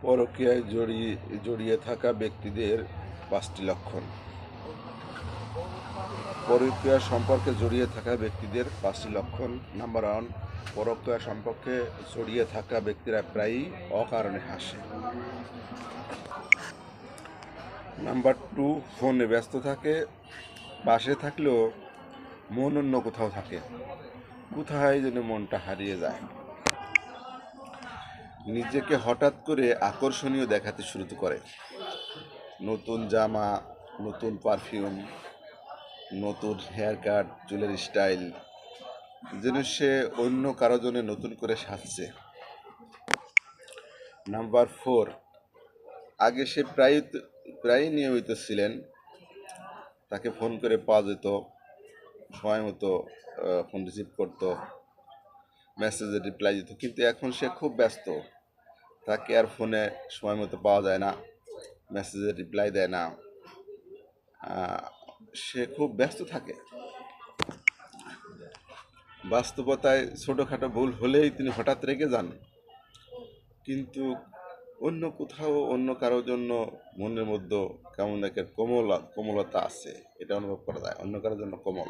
পরকীয়ায় জড়িয়ে থাকা ব্যক্তিদের 5টি লক্ষণ। পরকীয়া সম্পর্কে জড়িয়ে থাকা ব্যক্তিদের 5টি লক্ষণ। নাম্বার 1, পরকীয়া সম্পর্কে জড়িয়ে থাকা ব্যক্তিরা প্রায়ই অকারণে হাসে। নাম্বার 2, ফোনে ব্যস্ত থাকে, পাশে থাকলেও মন অন্য কোথাও থাকে, কোথায় যেন মনটা হারিয়ে যায়। নিজেকে হঠাৎ করে আকর্ষণীয় দেখাতে শুরু করে, নতুন জামা, নতুন পারফিউম, নতুন হেয়ার কাট, চুলের স্টাইল, যেন সে অন্য কারো জন্য নতুন করে সাজছে। নাম্বার 4, আগে সে প্রায় নিয়মিত ছিলেন, তাকে ফোন করে পাওয়া যেত, সময় মতো ফোন রিসিভ করতো, মেসেজের রিপ্লাই দিত, কিন্তু এখন সে খুব ব্যস্ত, তাকে আর ফোনে সময় মতো পাওয়া যায় না, মেসেজের রিপ্লাই দেয় না, সে খুব ব্যস্ত থাকে। বাস্তবতায় ছোটোখাটো ভুল হলেই তিনি হঠাৎ রেগে যান, কিন্তু অন্য কোথাও অন্য কারোর জন্য মনের মধ্যে কেমন একটা কোমলতা আছে, এটা অনুভব করা যায়, অন্য কারোর জন্য কোমল।